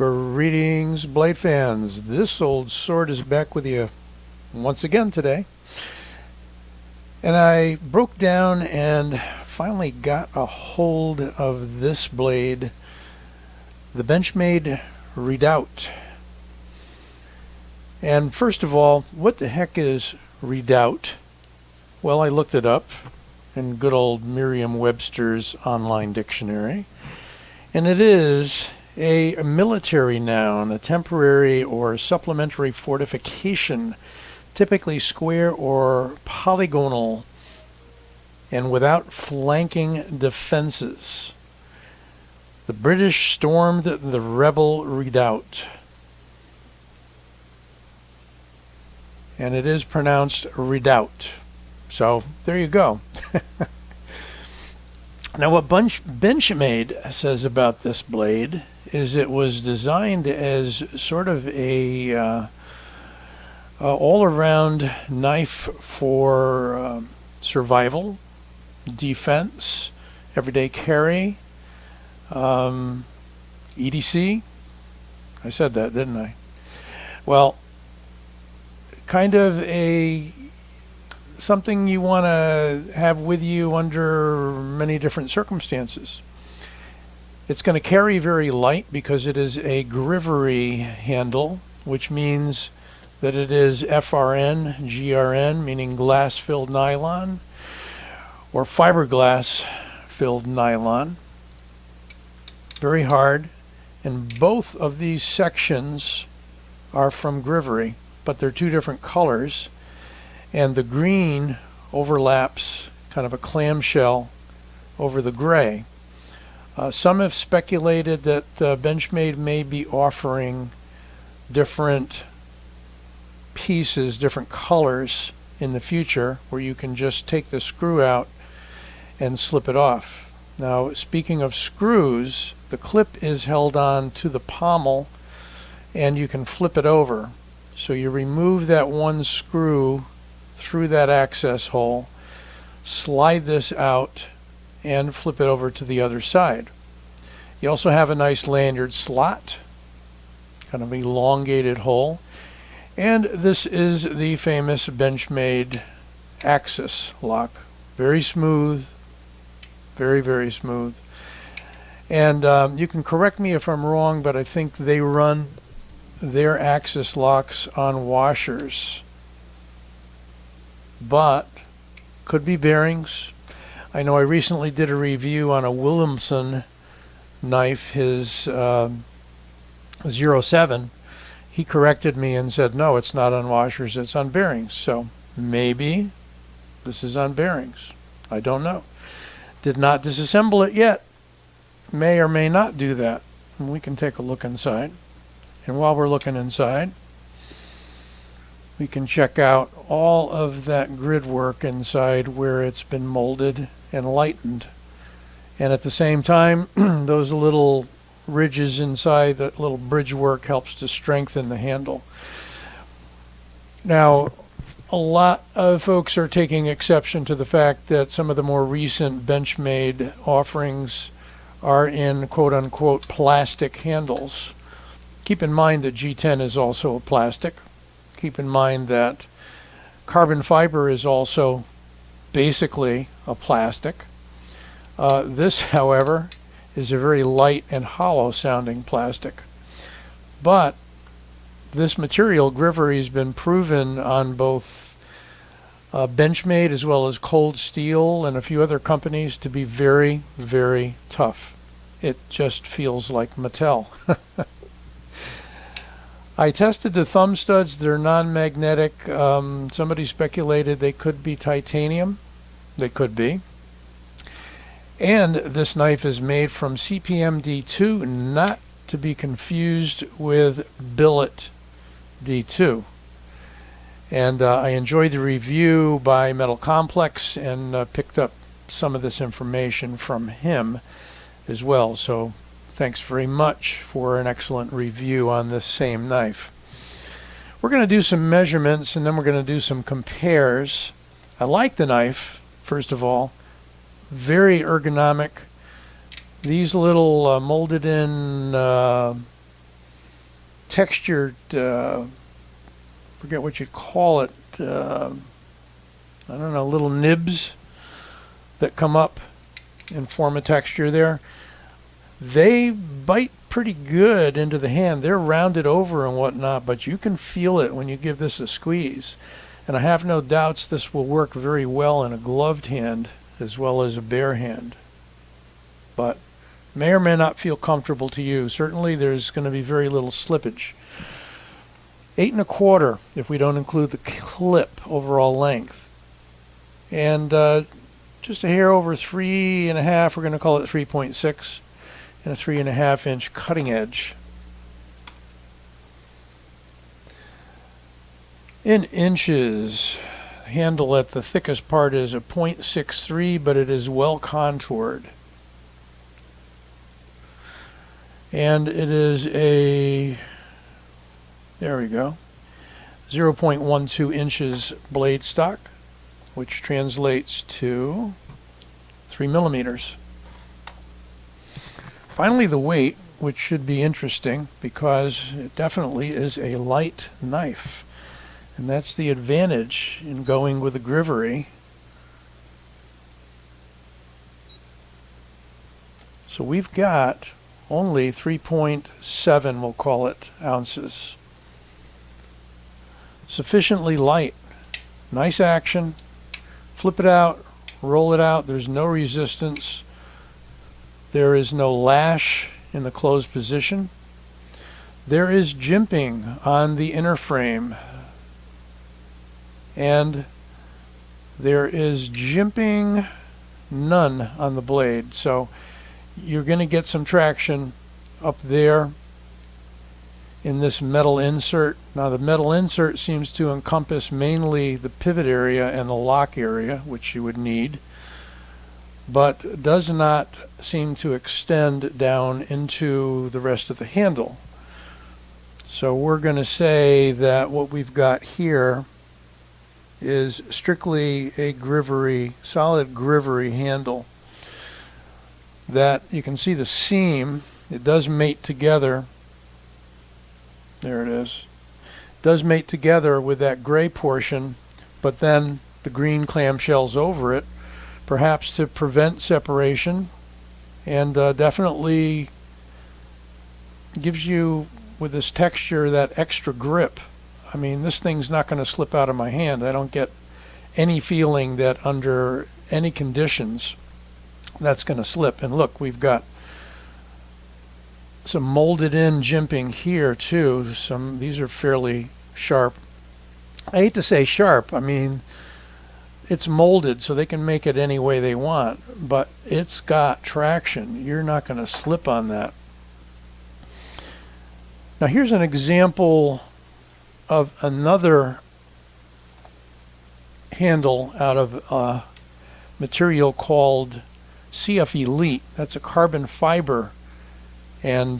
Greetings, blade fans. This old sword is back with you once again today. And I broke down and finally got a hold of this blade, the Benchmade Redoubt. And first of all, what the heck is Redoubt? Well, I looked it up in good old Merriam-Webster's online dictionary, and it is a military noun, a temporary or supplementary fortification, typically square or polygonal and without flanking defenses. The British stormed the rebel redoubt, and it is pronounced redoubt. So there you go. Now what Benchmade says about this blade is it was designed as sort of a all-around knife for survival, defense, everyday carry, EDC. I said that, didn't I? Well, kind of something you want to have with you under many different circumstances. It's going to carry very light because it is a Grivory handle, which means that it is FRN, GRN, meaning glass-filled nylon, or fiberglass-filled nylon. Very hard, and both of these sections are from Grivory, but they're two different colors, and the green overlaps kind of a clamshell over the gray. Some have speculated that Benchmade may be offering different pieces, different colors in the future, where you can just take the screw out and slip it off. Now, speaking of screws, the clip is held on to the pommel and you can flip it over. So you remove that one screw through that access hole, slide this out, and flip it over to the other side. You also have a nice lanyard slot, kind of elongated hole, and this is the famous Benchmade axis lock. Very smooth, very, very smooth. And you can correct me if I'm wrong, but I think they run their axis locks on washers, but could be bearings. I know I recently did a review on a Williamson knife, his 07. He corrected me and said, no, it's not on washers, it's on bearings. So maybe this is on bearings. I don't know. Did not disassemble it yet. May or may not do that. And we can take a look inside. And while we're looking inside, we can check out all of that grid work inside where it's been molded and lightened. And at the same time, those little ridges inside, that little bridge work helps to strengthen the handle. Now, a lot of folks are taking exception to the fact that some of the more recent Benchmade offerings are in quote-unquote plastic handles. Keep in mind that G10 is also a plastic. Keep in mind that carbon fiber is also basically a plastic. This, however, is a very light and hollow sounding plastic. But this material, Grivory, has been proven on both Benchmade as well as Cold Steel and a few other companies to be very, very tough. It just feels like Mattel. I tested the thumb studs. They're non-magnetic. Somebody speculated they could be titanium. They could be. And this knife is made from CPM-D2, not to be confused with billet D2. And I enjoyed the review by Metal Complex and picked up some of this information from him as well. So thanks very much for an excellent review on this same knife. We're going to do some measurements and then we're going to do some compares. I like the knife, first of all. Very ergonomic. These little molded in textured, forget what you'd call it, I don't know, little nibs that come up and form a texture there. They bite pretty good into the hand. They're rounded over and whatnot, but you can feel it when you give this a squeeze. And I have no doubts this will work very well in a gloved hand as well as a bare hand. But may or may not feel comfortable to you. Certainly there's going to be very little slippage. 8 1/4 if we don't include the clip overall length. And just a hair over 3 1/2, we're going to call it 3.6, and a 3 1/2 inch cutting edge. In inches, handle at the thickest part is a 0.63, but it is well contoured. And it is a, there we go, 0.12 inches blade stock, which translates to 3 millimeters. Finally, the weight, which should be interesting because it definitely is a light knife. And that's the advantage in going with a Grivory. So we've got only 3.7, we'll call it, ounces. Sufficiently light. Nice action. Flip it out, roll it out. There's no resistance. There is no lash in the closed position. There is jimping on the inner frame. And there is jimping none on the blade. So you're going to get some traction up there in this metal insert. Now the metal insert seems to encompass mainly the pivot area and the lock area, which you would need, but does not seem to extend down into the rest of the handle. So we're going to say that what we've got here is strictly a Grivory, solid Grivory handle. That you can see the seam, it does mate together. There it is. It does mate together with that gray portion, but then the green clamshells over it, perhaps to prevent separation, and definitely gives you, with this texture, that extra grip. I mean, this thing's not going to slip out of my hand. I don't get any feeling that under any conditions that's going to slip. And look, we've got some molded in jimping here too. These are fairly sharp. I hate to say sharp. I mean, it's molded so they can make it any way they want, but it's got traction. You're not going to slip on that. Now here's an example of another handle out of a material called CF Elite. That's a carbon fiber and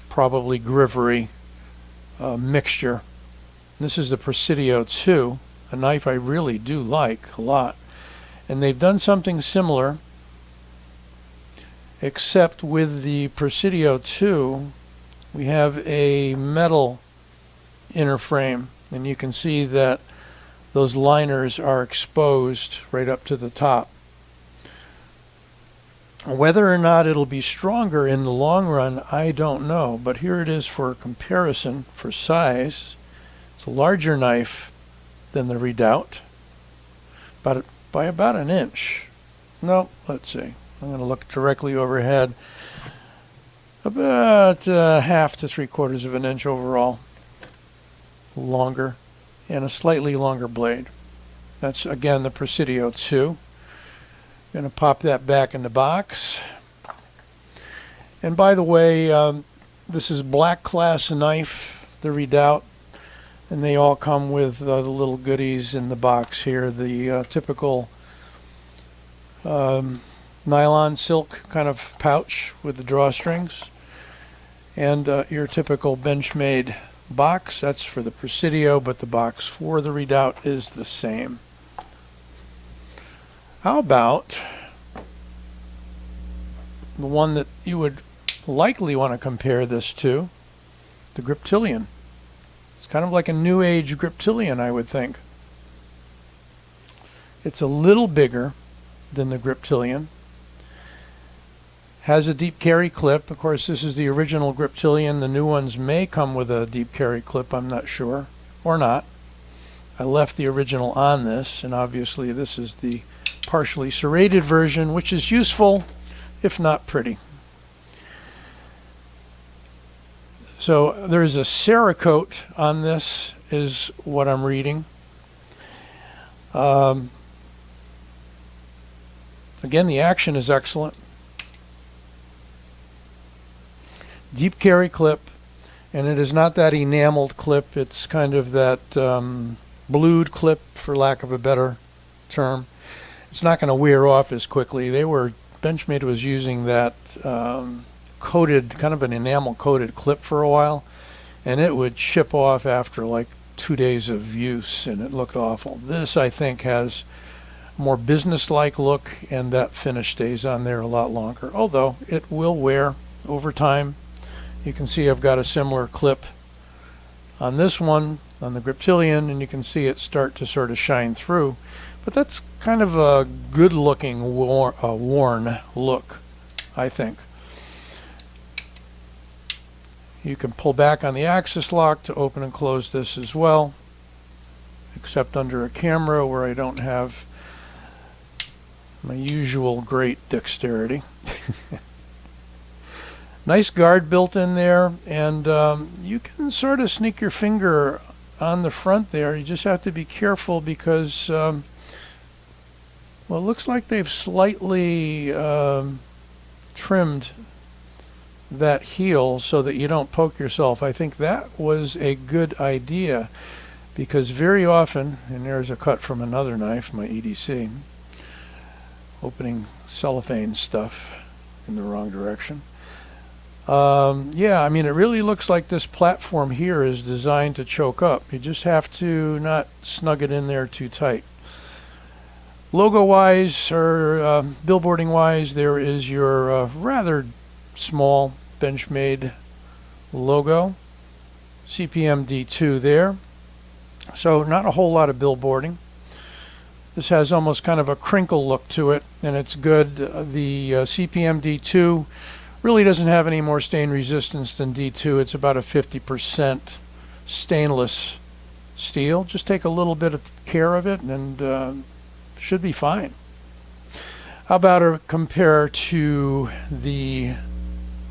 probably Grivory mixture. This is the Presidio 2, a knife I really do like a lot. And they've done something similar, except with the Presidio 2 we have a metal inner frame, and you can see that those liners are exposed right up to the top. Whether or not it'll be stronger in the long run, I don't know, but here it is for comparison for size. It's a larger knife than the Redoubt, by about an inch. No, let's see. I'm going to look directly overhead. About 1/2 to 3/4 of an inch overall. Longer, and a slightly longer blade. That's again the Presidio 2. Going to pop that back in the box. And by the way, this is black class knife, the Redoubt, and they all come with the little goodies in the box here. The typical nylon silk kind of pouch with the drawstrings, and your typical Benchmade box. That's for the Presidio, but the box for the Redoubt is the same. How about the one that you would likely want to compare this to, the Griptilian. It's kind of like a new age Griptilian, I would think. It's a little bigger than the Griptilian. Has a deep carry clip. Of course, this is the original Griptilian. The new ones may come with a deep carry clip, I'm not sure, or not. I left the original on this, and obviously this is the partially serrated version, which is useful, if not pretty. So there is a Cerakote on this, is what I'm reading. Again, the action is excellent. Deep carry clip, and it is not that enameled clip. It's kind of that blued clip, for lack of a better term. It's not going to wear off as quickly. Benchmade was using that coated, kind of an enamel coated clip for a while, and it would chip off after like 2 days of use, and it looked awful. This, I think, has a more business-like look, and that finish stays on there a lot longer, although it will wear over time. You can see I've got a similar clip on this one, on the Griptilian, and you can see it start to sort of shine through. But that's kind of a good-looking worn look, I think. You can pull back on the axis lock to open and close this as well, except under a camera where I don't have my usual great dexterity. Nice guard built in there, and you can sort of sneak your finger on the front there. You just have to be careful because, well, it looks like they've slightly trimmed that heel so that you don't poke yourself. I think that was a good idea, because very often, and there's a cut from another knife, my EDC, opening cellophane stuff in the wrong direction. Yeah, I mean, it really looks like this platform here is designed to choke up. You just have to not snug it in there too tight. Logo-wise, or billboarding-wise, there is your rather small Benchmade logo, CPM-D2 there. So not a whole lot of billboarding. This has almost kind of a crinkle look to it, and it's good. The CPM-D2 really doesn't have any more stain resistance than D2. It's about a 50% stainless steel. Just take a little bit of care of it, and should be fine. How about it compare to the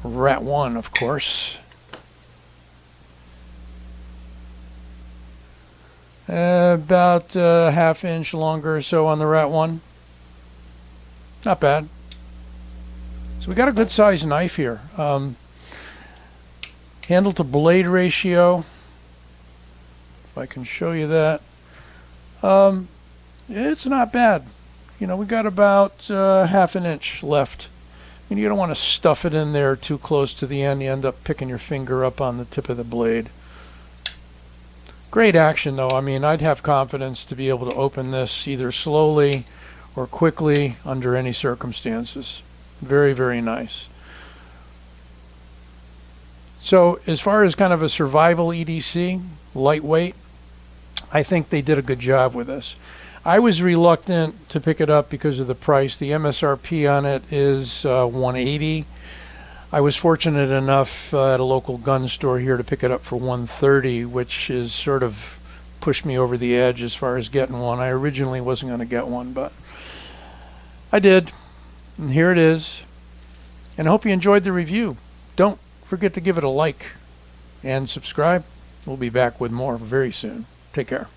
Rat 1, of course. About a ½ inch longer or so on the Rat 1. Not bad. So we got a good sized knife here. Handle to blade ratio, if I can show you that, it's not bad. You know, we got about ½ inch left. And you don't want to stuff it in there too close to the end. You end up picking your finger up on the tip of the blade. Great action though. I mean, I'd have confidence to be able to open this either slowly or quickly under any circumstances. Very, very nice. So as far as kind of a survival EDC, lightweight, I think they did a good job with this. I was reluctant to pick it up because of the price. The MSRP on it is $180. I was fortunate enough at a local gun store here to pick it up for $130, which is sort of pushed me over the edge as far as getting one. I originally wasn't going to get one, but I did. And here it is. And I hope you enjoyed the review. Don't forget to give it a like and subscribe. We'll be back with more very soon. Take care.